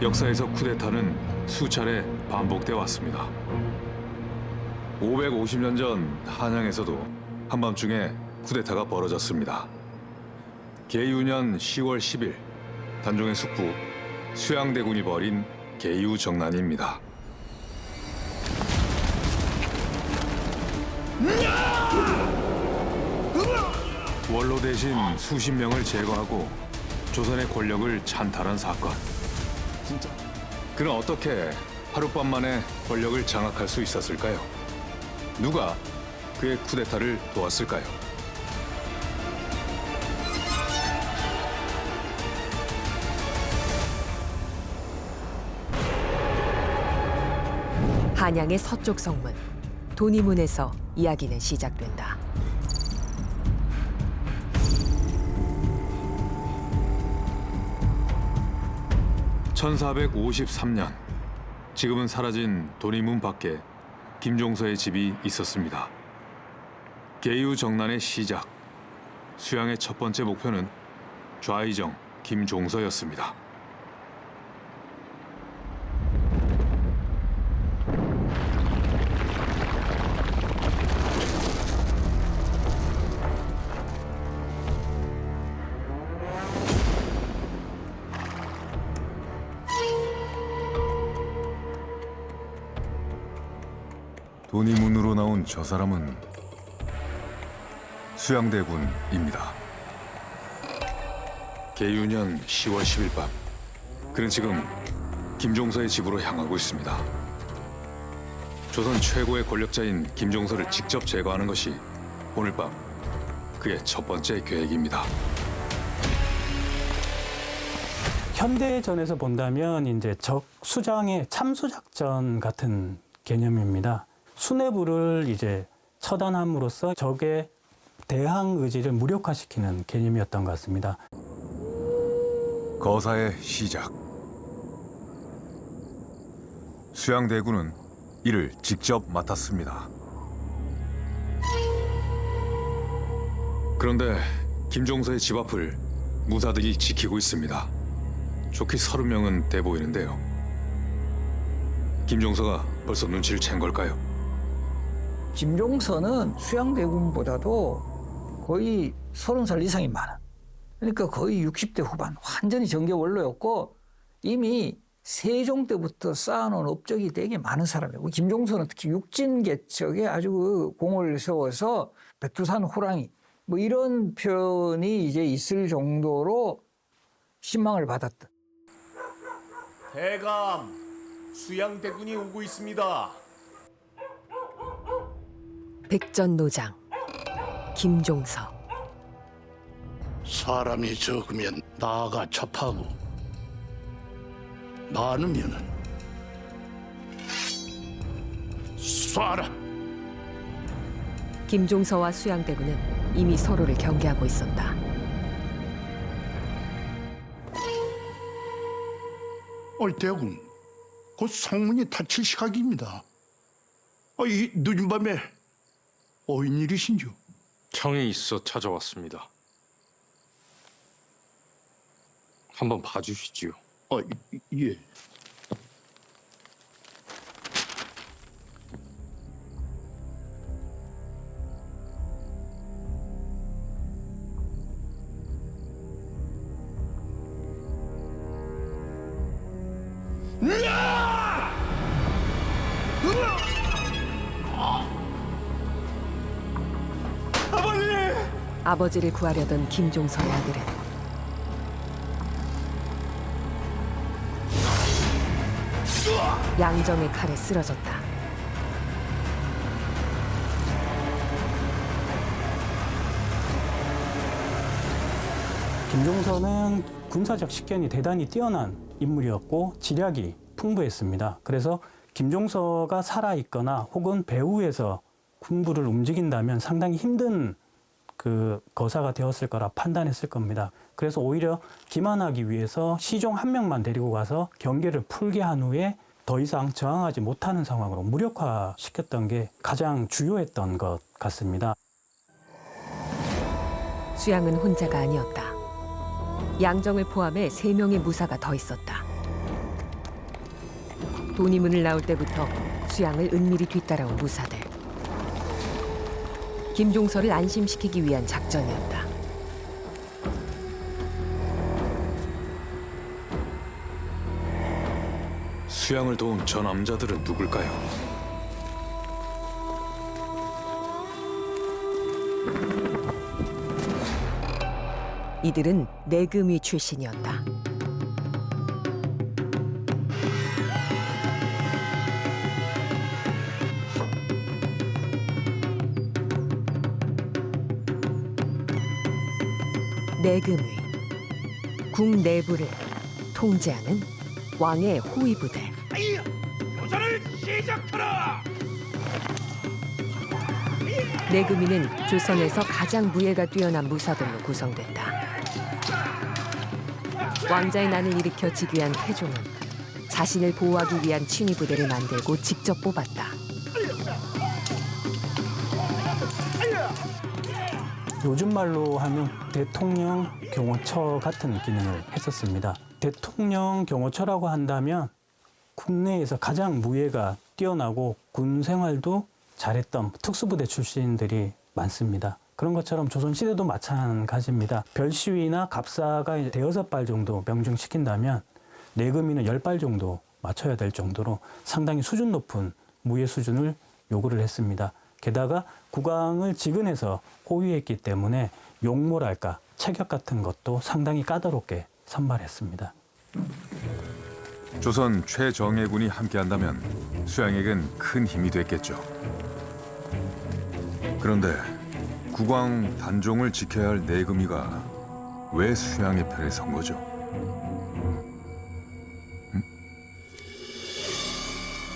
역사에서 쿠데타는 수차례 반복돼 왔습니다. 550년 전 한양에서도 한밤중에 쿠데타가 벌어졌습니다. 계유년 10월 10일 단종의 숙부 수양대군이 벌인 계유정난입니다. 원로 대신 수십 명을 제거하고 조선의 권력을 찬탈한 사건. 그는 어떻게 하룻밤 만에 권력을 장악할 수 있었을까요? 누가 그의 쿠데타를 도왔을까요? 한양의 서쪽 성문 도니문에서 이야기는 시작된다. (1453년) 지금은 사라진 도니문 밖에 김종서의 집이 있었습니다. 계유정난의 시작, 수양의 첫 번째 목표는 좌의정 김종서였습니다. 도니문으로 나온 저 사람은 수양대군입니다. 계유년 10월 10일 밤, 그는 지금 김종서의 집으로 향하고 있습니다. 조선 최고의 권력자인 김종서를 직접 제거하는 것이 오늘 밤 그의 첫 번째 계획입니다. 현대전에서 본다면 이제 적 수장의 참수작전 같은 개념입니다. 수뇌부를 이제 처단함으로써 적의 대항 의지를 무력화시키는 개념이었던 것 같습니다. 거사의 시작. 수양대군은 이를 직접 맡았습니다. 그런데 김종서의 집 앞을 무사들이 지키고 있습니다. 좋게 30명은 돼 보이는데요. 김종서가 벌써 눈치를 챈 걸까요? 김종서는 수양대군보다도 거의 30살 이상이 많아. 그러니까 거의 60대 후반, 완전히 정계원로였고 이미 세종 때부터 쌓아놓은 업적이 되게 많은 사람이고, 김종서는 특히 육진개척에 아주 그 공을 세워서 백두산 호랑이 뭐 이런 표현이 이제 있을 정도로 신망을 받았다. 대감, 수양대군이 오고 있습니다. 백전노장 김종서. 사람이 적으면 나가 접하고 많으면은 쏴라. 김종서와 수양대군은 이미 서로를 경계하고 있었다. 대군, 곧 성문이 닫힐 시각입니다. 이 늦은 밤에 어인 일이신지요? 청이 있어 찾아왔습니다. 한번 봐주시지요. 예. 아버지를 구하려던 김종서의 아들은 양정의 칼에 쓰러졌다. 김종서는 군사적 식견이 대단히 뛰어난 인물이었고 지략이 풍부했습니다. 그래서 김종서가 살아있거나 혹은 배후에서 군부를 움직인다면 상당히 힘든 그 거사가 되었을 거라 판단했을 겁니다. 그래서 오히려 기만하기 위해서 시종 한 명만 데리고 가서 경계를 풀게 한 후에 더 이상 저항하지 못하는 상황으로 무력화시켰던 게 가장 주요했던 것 같습니다. 수양은 혼자가 아니었다. 양정을 포함해 3명의 무사가 더 있었다. 돈이문을 나올 때부터 수양을 은밀히 뒤따라온 무사들. 김종서를 안심시키기 위한 작전이었다. 수양을 도운 저 남자들은 누굴까요? 이들은 내금위 출신이었다. 내금위, 궁 내부를 통제하는 왕의 호위 부대. 내금위는 조선에서 가장 무예가 뛰어난 무사들로 구성됐다. 왕자의 난을 일으켜 즉위한 태종은 자신을 보호하기 위한 친위 부대를 만들고 직접 뽑았다. 요즘 말로 하면 대통령 경호처 같은 기능을 했었습니다. 대통령 경호처라고 한다면 국내에서 가장 무예가 뛰어나고 군 생활도 잘했던 특수부대 출신들이 많습니다. 그런 것처럼 조선시대도 마찬가지입니다. 별시위나 갑사가 대여섯 발 정도 명중시킨다면 내금위는 10발 정도 맞춰야 될 정도로 상당히 수준 높은 무예 수준을 요구를 했습니다. 게다가 국왕을 직은해서 호위했기 때문에 용모랄까 체격 같은 것도 상당히 까다롭게 선발했습니다. 조선 최정예군이 함께한다면 수양에겐 큰 힘이 됐겠죠. 그런데 국왕 단종을 지켜야 할 내금위가 왜 수양의 편에 선 거죠?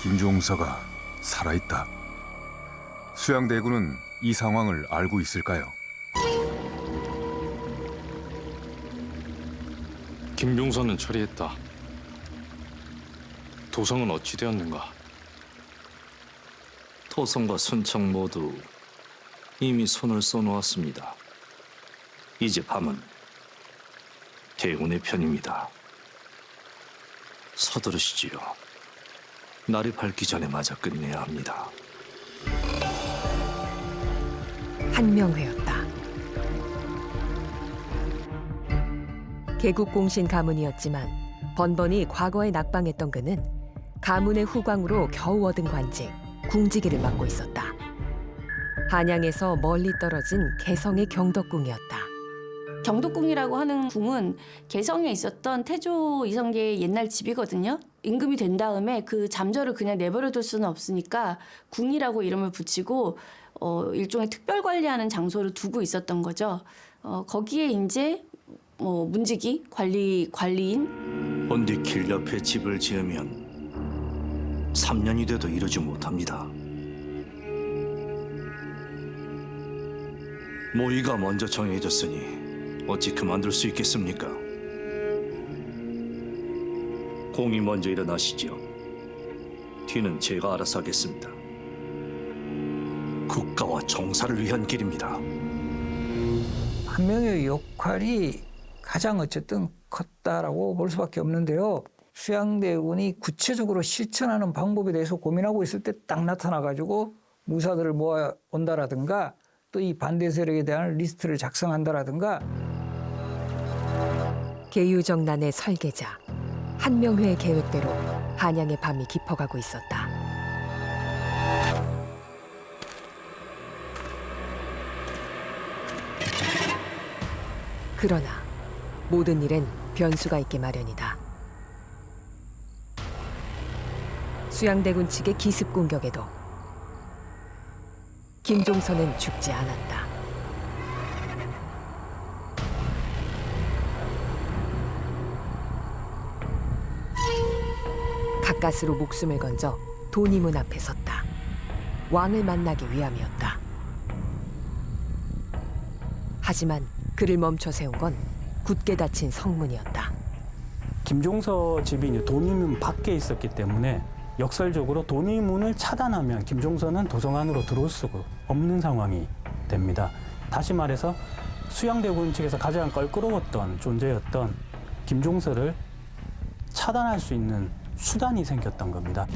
김종서가 살아있다. 수양대군은 이 상황을 알고 있을까요? 김종서는 처리했다. 도성은 어찌 되었는가? 토성과 순청 모두 이미 손을 써놓았습니다. 이제 밤은 대군의 편입니다. 서두르시지요. 날이 밝기 전에 마저 끝내야 합니다. 한명회였다. 개국공신 가문이었지만 번번이 과거에 낙방했던 그는 가문의 후광으로 겨우 얻은 관직, 궁지기를 맡고 있었다. 한양에서 멀리 떨어진 개성의 경덕궁이었다. 경덕궁이라고 하는 궁은 개성에 있었던 태조 이성계의 옛날 집이거든요. 임금이 된 다음에 그 잠저를 그냥 내버려둘 수는 없으니까 궁이라고 이름을 붙이고 일종의 특별 관리하는 장소를 두고 있었던 거죠. 거기에 이제 문지기, 관리인 온디킬 옆에 집을 지으면 3년이 돼도 이루지 못합니다. 모의가 먼저 정해졌으니 어찌 그만둘 수 있겠습니까? 공이 먼저 일어나시지요. 뒤는 제가 알아서 하겠습니다. 국가와 정사를 위한 길입니다. 한명의 역할이 가장 어쨌든 컸다라고 볼 수밖에 없는데요. 수양대군이 구체적으로 실천하는 방법에 대해서 고민하고 있을 때 딱 나타나가지고 무사들을 모아온다라든가 또 이 반대 세력에 대한 리스트를 작성한다라든가. 계유정난의 설계자 한명회의 계획대로 한양의 밤이 깊어가고 있었다. 그러나 모든 일엔 변수가 있기 마련이다. 수양대군 측의 기습 공격에도 김종서는 죽지 않았다. 가까스로 목숨을 건져 돈이문 앞에 섰다. 왕을 만나기 위함이었다. 하지만 그를 멈춰 세운 건 굳게 닫힌 성문이었다. 김종서 집이 이제 돈이문 밖에 있었기 때문에 역설적으로 돈이문을 차단하면 김종서는 도성 안으로 들어올 수가 없는 상황이 됩니다. 다시 말해서 수양대군 측에서 가장 껄끄러웠던 존재였던 김종서를 차단할 수 있는 수단이 생겼던 겁니다.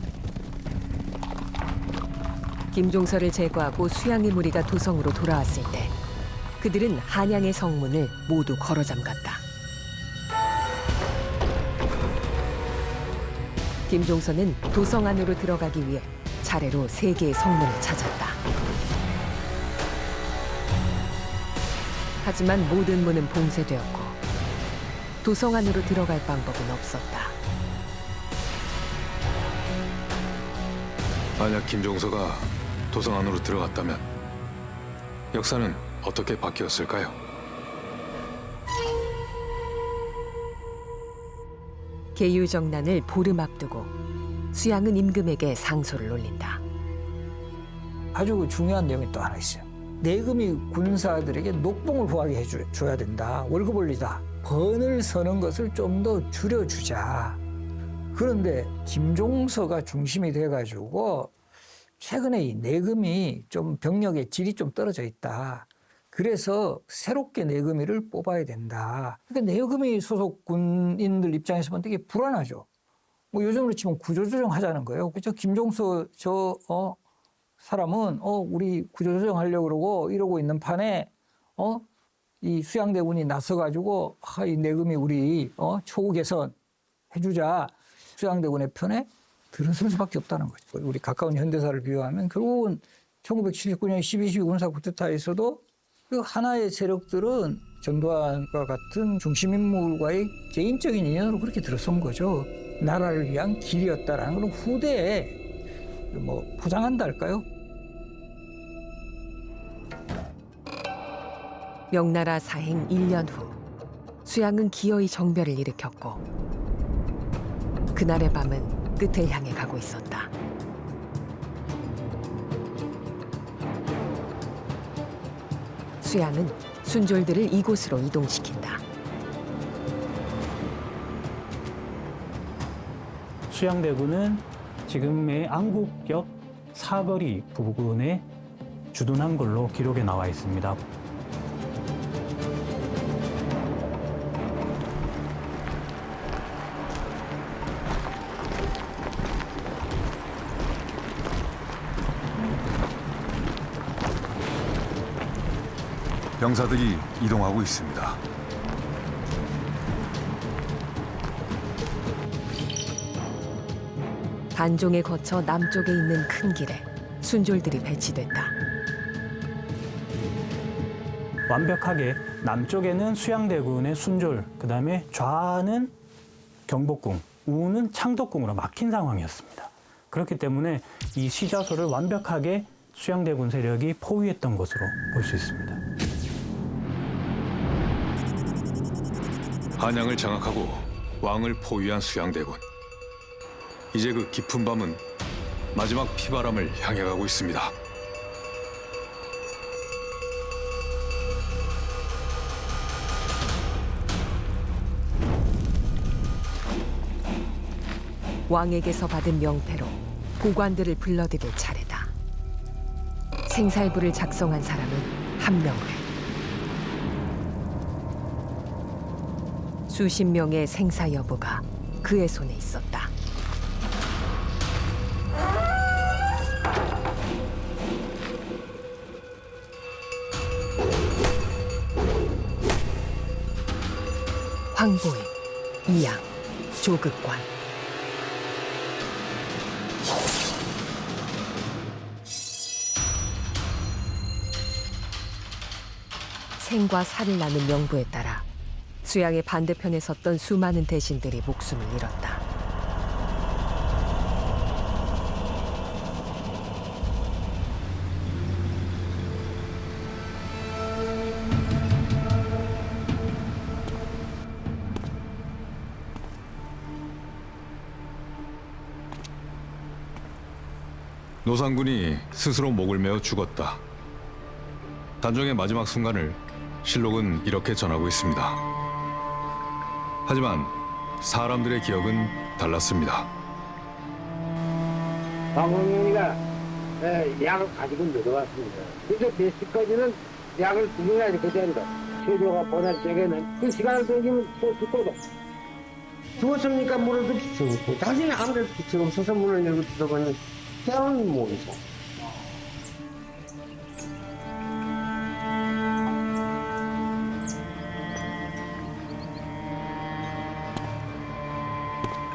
김종서를 제거하고 수양의 무리가 도성으로 돌아왔을 때 그들은 한양의 성문을 모두 걸어 잠갔다. 김종서는 도성 안으로 들어가기 위해 차례로 3개의 성문을 찾았다. 하지만 모든 문은 봉쇄되었고 도성 안으로 들어갈 방법은 없었다. 만약 김종서가 도성 안으로 들어갔다면 역사는 어떻게 바뀌었을까요? 계유정난을 보름 앞두고 수양은 임금에게 상소를 올린다. 아주 중요한 내용이 또 하나 있어요. 내금이 군사들에게 녹봉을 후하게 해줘야 된다. 월급 올리다. 번을 서는 것을 좀 더 줄여주자. 그런데 김종서가 중심이 돼가지고 최근에 이 내금이 좀 병력의 질이 좀 떨어져 있다. 그래서 새롭게 내금이를 뽑아야 된다. 그러니까 내금이 소속 군인들 입장에서 보면 되게 불안하죠. 뭐 요즘으로 치면 구조조정 하자는 거예요. 그죠? 김종서 사람은 우리 구조조정 하려고 그러고 이러고 있는 판에 이 수양대군이 나서가지고 이 내금이 우리 초우 개선 해주자. 수양대군의 편에 들어설 수밖에 없다는 거죠. 우리 가까운 현대사를 비유하면 결국은 1979년 12.12 군사 쿠데타에서도 그 하나의 세력들은 전두환과 같은 중심 인물과의 개인적인 인연으로 그렇게 들어선 거죠. 나라를 위한 길이었다라는 걸 후대에 뭐 포장한다 할까요? 명나라 사행 1년 후 수양은 기어이 정별을 일으켰고 그날의 밤은 끝을 향해 가고 있었다. 수양은 순졸들을 이곳으로 이동시킨다. 수양대군은 지금의 안국역 사거리 부근에 주둔한 걸로 기록에 나와 있습니다. 병사들이 이동하고 있습니다. 단종에 거쳐 남쪽에 있는 큰 길에 순졸들이 배치됐다. 완벽하게 남쪽에는 수양대군의 순졸, 그다음에 좌는 경복궁, 우는 창덕궁으로 막힌 상황이었습니다. 그렇기 때문에 이 시자소를 완벽하게 수양대군 세력이 포위했던 것으로 볼 수 있습니다. 한양을 장악하고 왕을 포위한 수양대군. 이제 그 깊은 밤은 마지막 피바람을 향해 가고 있습니다. 왕에게서 받은 명패로 고관들을 불러들일 차례다. 생살부를 작성한 사람은 한명회. 수십 명의 생사 여부가 그의 손에 있었다. 황보인, 이양, 조극관. 생과 사를 나눈 명부에 따라 수양의 반대편에 섰던 수많은 대신들이 목숨을 잃었다. 노상군이 스스로 목을 메어 죽었다. 단종의 마지막 순간을 실록은 이렇게 전하고 있습니다. 하지만 사람들의 기억은 달랐습니다. 방황윤이가 약을 가지고 내려왔습니다. 그래서 베스까지는 약을 구경해야지 그 자리로. 최조가 보낼 적에는 그 시간을 넘기면 또 죽거든. 죽었습니까? 물어도 빛이 없고 자신이 아무래도 빛이 없어서 문을 열고 들어가는 태양은 모르죠.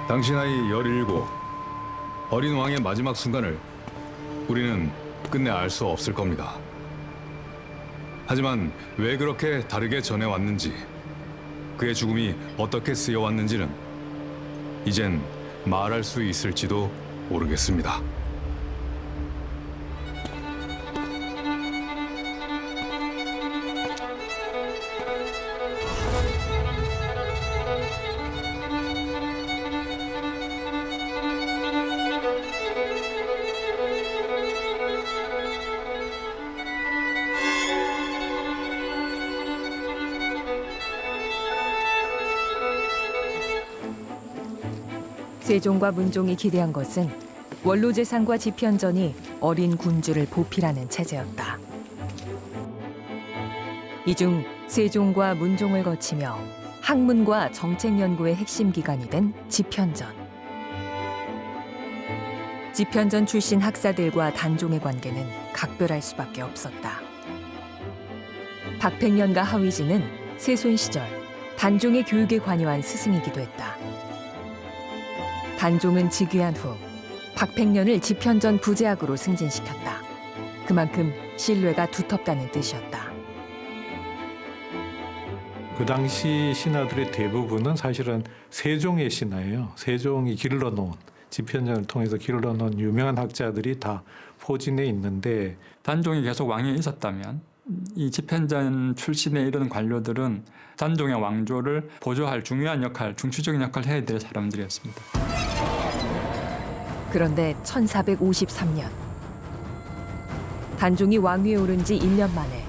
당시 나이 17. 어린 왕의 마지막 순간을 우리는 끝내 알 수 없을 겁니다. 하지만 왜 그렇게 다르게 전해왔는지, 그의 죽음이 어떻게 쓰여왔는지는 이젠 말할 수 있을지도 모르겠습니다. 세종과 문종이 기대한 것은 원로재상과 집현전이 어린 군주를 보필하는 체제였다. 이 중 세종과 문종을 거치며 학문과 정책 연구의 핵심 기관이 된 집현전. 집현전 출신 학사들과 단종의 관계는 각별할 수밖에 없었다. 박팽년과 하위진은 세손 시절 단종의 교육에 관여한 스승이기도 했다. 단종은 즉위한 후 박팽년을 집현전 부제학으로 승진시켰다. 그만큼 신뢰가 두텁다는 뜻이었다. 그 당시 신하들의 대부분은 사실은 세종의 신하예요. 세종이 길러 놓은, 집현전을 통해서 길러 놓은 유명한 학자들이 다 포진해 있는데, 단종이 계속 왕위에 있었다면 이 집현전 출신의 이런 관료들은 단종의 왕조를 보조할 중요한 역할, 중추적인 역할을 해야 될 사람들이었습니다. 그런데 1453년 단종이 왕위에 오른 지 1년 만에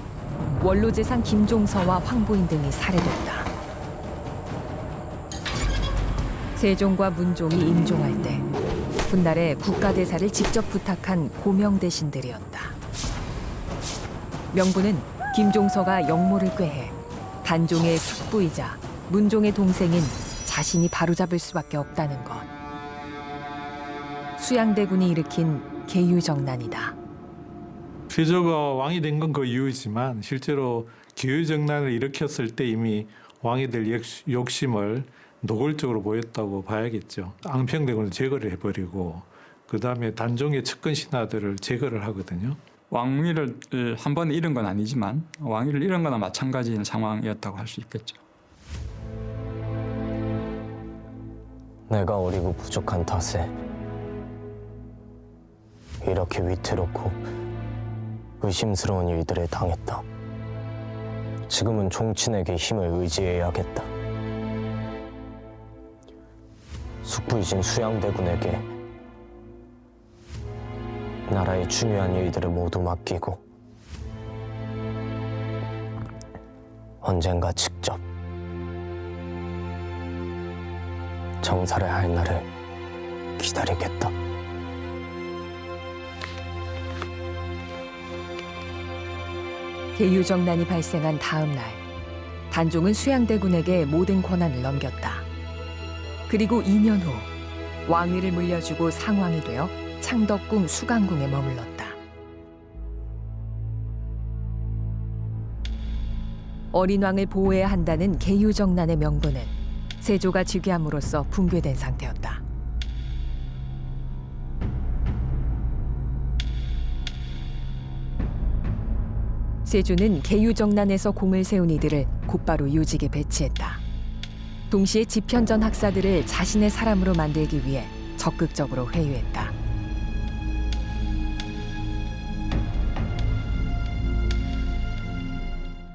원로재상 김종서와 황보인 등이 살해됐다. 세종과 문종이 임종할 때 훗날에 국가대사를 직접 부탁한 고명대신들이었다. 명분은 김종서가 역모를 꾀해 단종의 숙부이자 문종의 동생인 자신이 바로잡을 수밖에 없다는 것. 수양대군이 일으킨 계유정난이다. 세조가 왕이 된 건 그 이유지만 실제로 계유정난을 일으켰을 때 이미 왕이 될 욕심을 노골적으로 보였다고 봐야겠죠. 앙평대군을 제거를 해버리고 그 다음에 단종의 측근 신하들을 제거를 하거든요. 왕위를 한 번에 잃은 건 아니지만 왕위를 잃은 거나 마찬가지인 상황이었다고 할 수 있겠죠. 내가 어리고 부족한 탓에 이렇게 위태롭고 의심스러운 일들에 당했다. 지금은 종친에게 힘을 의지해야겠다. 숙부이신 수양대군에게 나라의 중요한 일들을 모두 맡기고 언젠가 직접 정사를 할 날을 기다리겠다. 계유정난이 발생한 다음 날 단종은 수양대군에게 모든 권한을 넘겼다. 그리고 2년 후 왕위를 물려주고 상왕이 되어 창덕궁 수강궁에 머물렀다. 어린 왕을 보호해야 한다는 계유정난의 명분은 세조가 즉위함으로써 붕괴된 상태였다. 세조는 계유정난에서 공을 세운 이들을 곧바로 요직에 배치했다. 동시에 집현전 학사들을 자신의 사람으로 만들기 위해 적극적으로 회유했다.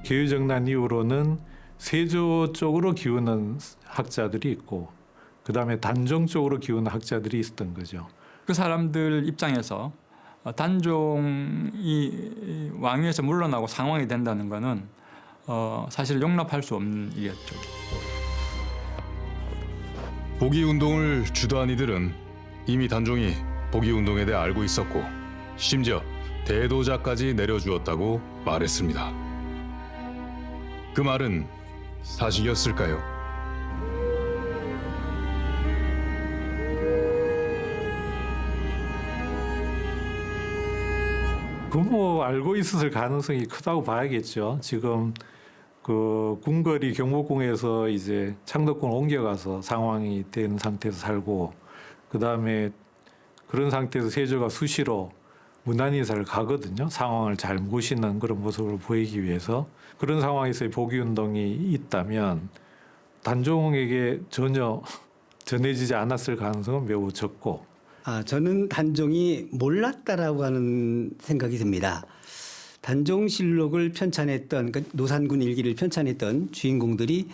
계유정난 이후로는 세조 쪽으로 기우는 학자들이 있고 그 다음에 단종 쪽으로 기우는 학자들이 있었던 거죠. 그 사람들 입장에서 단종이 왕위에서 물러나고 상왕이 된다는 것은 사실 용납할 수 없는 일이었죠. 복위운동을 주도한 이들은 이미 단종이 복위운동에 대해 알고 있었고 심지어 대도자까지 내려주었다고 말했습니다. 그 말은 사실이었을까요? 그뭐 알고 있었을 가능성이 크다고 봐야겠죠. 지금 그 궁궐이 경복궁에서 이제 창덕궁을 옮겨가서 상황이 된 상태에서 살고, 그 다음에 그런 상태에서 세조가 수시로 문안인사를 가거든요. 상황을 잘 모시는 그런 모습을 보이기 위해서. 그런 상황에서의 복위운동이 있다면 단종에게 전혀 전해지지 않았을 가능성은 매우 적고. 저는 단종이 몰랐다라고 하는 생각이 듭니다. 단종실록을 편찬했던, 그러니까 노산군 일기를 편찬했던 주인공들이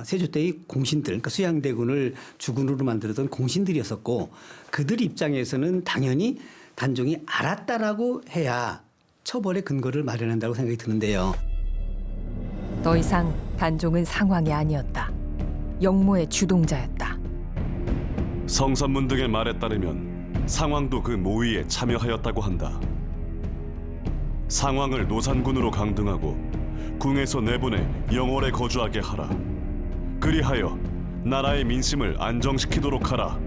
세조 때의 공신들, 그러니까 수양대군을 주군으로 만들었던 공신들이었었고, 그들 입장에서는 당연히 단종이 알았다라고 해야 처벌의 근거를 마련한다고 생각이 드는데요. 더 이상 단종은 상황이 아니었다. 역모의 주동자였다. 성산문 등의 말에 따르면 상황도 그 모의에 참여하였다고 한다. 상황을 노산군으로 강등하고 궁에서 내보내 영월에 거주하게 하라. 그리하여 나라의 민심을 안정시키도록 하라.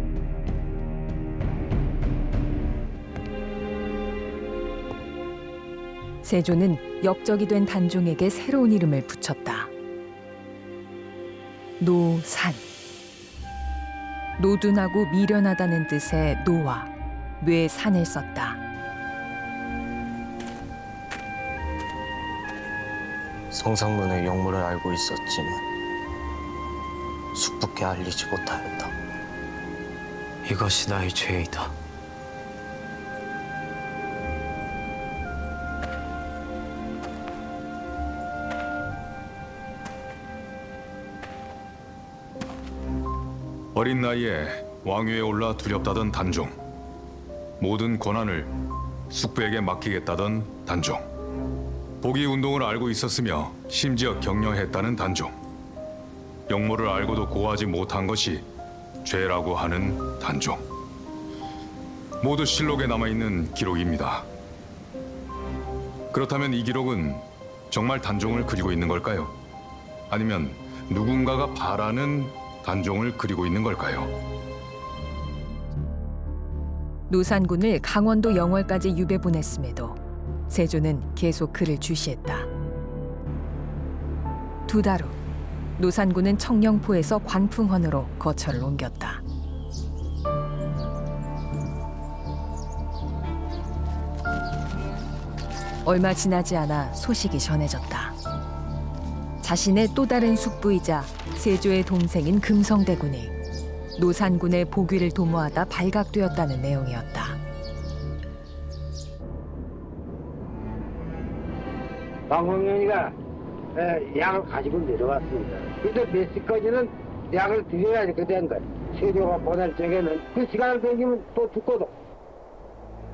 세조는 역적이 된 단종에게 새로운 이름을 붙였다. 노산. 노둔하고 미련하다는 뜻의 노와 뇌산을 썼다. 성상문의 역모를 알고 있었지만 숙부께 알리지 못하였다. 이것이 나의 죄이다. 어린 나이에 왕위에 올라 두렵다던 단종. 모든 권한을 숙부에게 맡기겠다던 단종. 복위 운동을 알고 있었으며 심지어 경영했다는 단종. 역모를 알고도 고하지 못한 것이 죄라고 하는 단종. 모두 실록에 남아있는 기록입니다. 그렇다면 이 기록은 정말 단종을 그리고 있는 걸까요? 아니면 누군가가 바라는 단종을 그리고 있는 걸까요? 노산군을 강원도 영월까지 유배 보냈음에도 세조는 계속 그를 주시했다. 2달 후 노산군은 청령포에서 관풍헌으로 거처를 옮겼다. 얼마 지나지 않아 소식이 전해졌다. 자신의 또 다른 숙부이자 세조의 동생인 금성대군이 노산군의 복위를 도모하다 발각되었다는 내용이었다. 방광년이가 약을 가지고 내려왔습니다. 그래서 몇 시까지는 약을 드려야지 그대인데 세조가 보낼 적에는 그 시간을 넘기면 또 죽거든.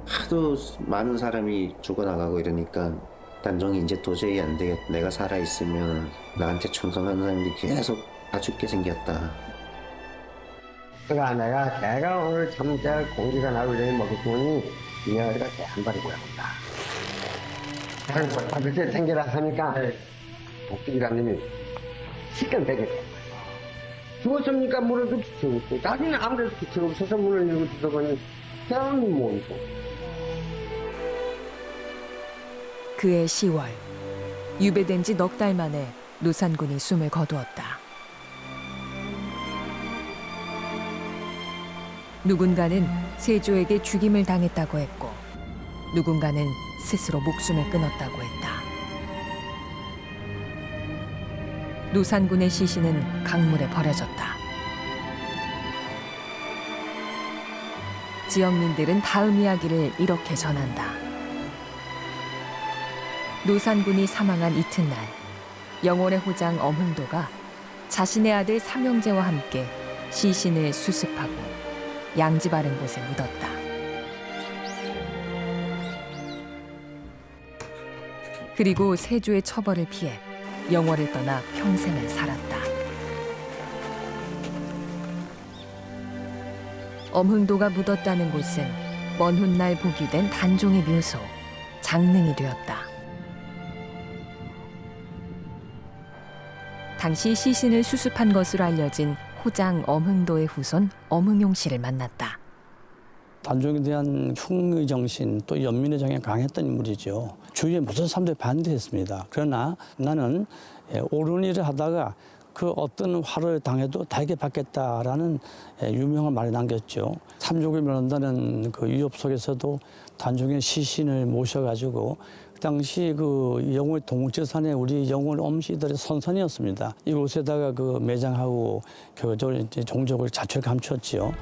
하도 많은 사람이 죽어나가고 이러니까 단종이 이제 도저히 안 되겠다. 내가 살아있으면 나한테 충성하는 사람들이 계속 다 죽게 생겼다. 그러니까 내가 오늘 잠잘 공기가 나고 이러니 먹었더니 이 아이가 한 발이 고야한다. 다 그렇게 생겨라 하니까 복직이라님이 시간되게 죽었습니까? 물어도 빛이 없고 나중에 아무래도 빛이 없어서 문을 열고 들어보니 태양이 모이고. 그해 10월 유배된 지 넉 달 만에 노산군이 숨을 거두었다. 누군가는 세조에게 죽임을 당했다고 했고 누군가는 스스로 목숨을 끊었다고 했다. 노산군의 시신은 강물에 버려졌다. 지역민들은 다음 이야기를 이렇게 전한다. 노산군이 사망한 이튿날 영월의 호장 엄흥도가 자신의 아들 삼형제와 함께 시신을 수습하고 양지 바른 곳에 묻었다. 그리고 세조의 처벌을 피해 영월을 떠나 평생을 살았다. 엄흥도가 묻었다는 곳은 먼 훗날 복위된 단종의 묘소, 장릉이 되었다. 당시 시신을 수습한 것으로 알려진 호장 엄흥도의 후손 엄흥용 씨를 만났다. 단종에 대한 흉의 정신 또 연민의 정이 강했던 인물이죠. 주위에 모든 사람들이 반대했습니다. 그러나 나는 옳은 일을 하다가 그 어떤 화를 당해도 달게 받겠다라는 유명한 말을 남겼죠. 삼족을 멸한다는 그 위협 속에서도 단종의 시신을 모셔가지고 그 당시 그 영월 동국제산에 우리 영월 엄씨들의 선선이었습니다. 이곳에다가 그 매장하고 교적을 종족을 자취를 감췄지요.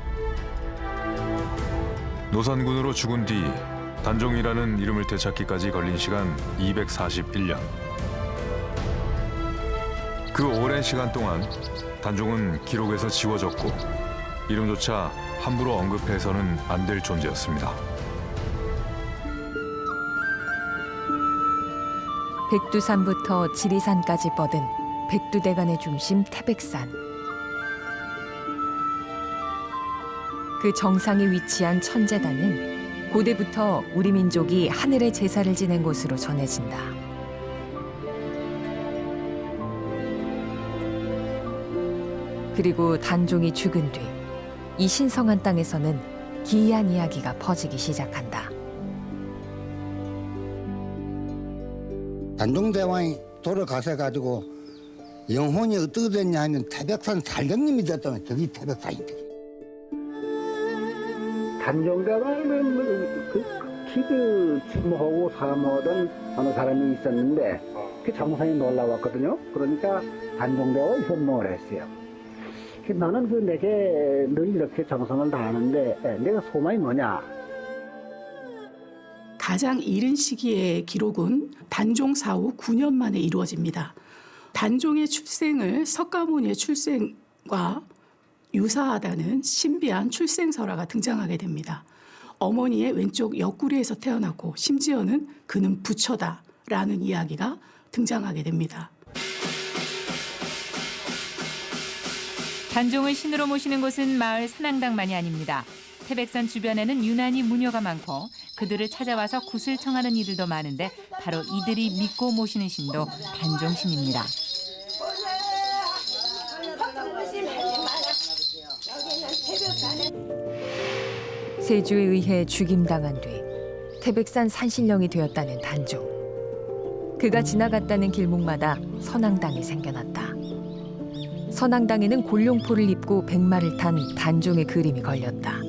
노산군으로 죽은 뒤 단종이라는 이름을 되찾기까지 걸린 시간 241년. 그 오랜 시간 동안 단종은 기록에서 지워졌고 이름조차 함부로 언급해서는 안 될 존재였습니다. 백두산부터 지리산까지 뻗은 백두대간의 중심 태백산. 그 정상에 위치한 천재단은 고대부터 우리 민족이 하늘의 제사를 지낸 곳으로 전해진다. 그리고 단종이 죽은 뒤 이 신성한 땅에서는 기이한 이야기가 퍼지기 시작한다. 단종대왕이 돌아가셔가지고 영혼이 어떻게 됐냐 하면 태백산 살경님이 됐다면 저기 태백산이지. 단종대왕은 기도 침묵하고 사모하던 어느 사람이 있었는데 그 정상이 놀라웠거든요. 그러니까 단종대왕이 현몽을 했어요. 나는 내게 늘 이렇게 정성을 다하는데 내가 소망이 뭐냐? 가장 이른 시기의 기록은 단종 사후 9년 만에 이루어집니다. 단종의 출생을 석가모니의 출생과 유사하다는 신비한 출생설화가 등장하게 됩니다. 어머니의 왼쪽 옆구리에서 태어났고 심지어는 그는 부처다라는 이야기가 등장하게 됩니다. 단종을 신으로 모시는 곳은 마을 선앙당만이 아닙니다. 태백산 주변에는 유난히 무녀가 많고 그들을 찾아와서 굿을 청하는 이들도 많은데 바로 이들이 믿고 모시는 신도 단종신입니다. 세주에 의해 죽임당한 뒤 태백산 산신령이 되었다는 단종. 그가 지나갔다는 길목마다 선앙당이 생겨났다. 선앙당에는 골룡포를 입고 백마를 탄 단종의 그림이 걸렸다.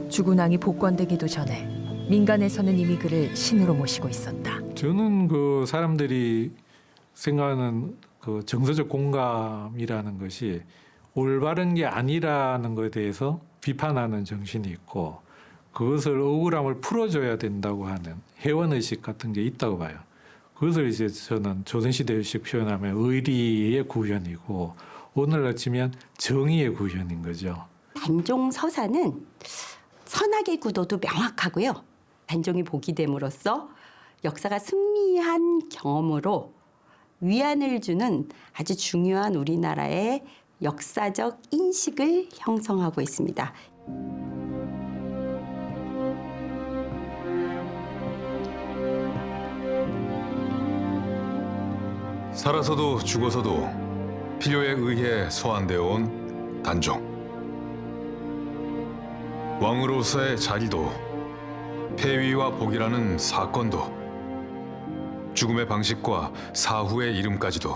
주군왕이 복권되기도 전에 민간에서는 이미 그를 신으로 모시고 있었다. 저는 그 사람들이 생각하는 그 정서적 공감이라는 것이 올바른 게 아니라는 것에 대해서 비판하는 정신이 있고 그것을 억울함을 풀어줘야 된다고 하는 회원의식 같은 게 있다고 봐요. 그것을 이제 저는 조선시대의식 표현하면 의리의 구현이고 오늘날 치면 정의의 구현인 거죠. 단종 서사는 선악의 구도도 명확하고요. 단종이 복이 됨으로써 역사가 승리한 경험으로 위안을 주는 아주 중요한 우리나라의 역사적 인식을 형성하고 있습니다. 살아서도 죽어서도 필요에 의해 소환되어 온 단종. 왕으로서의 자리도 폐위와 복이라는 사건도 죽음의 방식과 사후의 이름까지도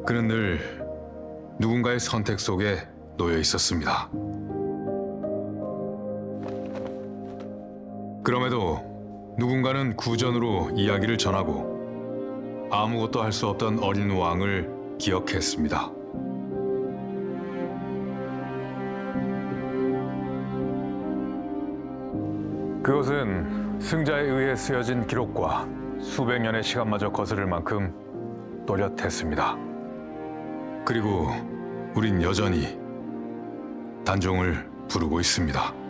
그는 늘 누군가의 선택 속에 놓여 있었습니다. 그럼에도 누군가는 구전으로 이야기를 전하고 아무것도 할 수 없던 어린 왕을 기억했습니다. 그것은 승자에 의해 쓰여진 기록과 수백 년의 시간마저 거스를 만큼 또렷했습니다. 그리고 우린 여전히 단종을 부르고 있습니다.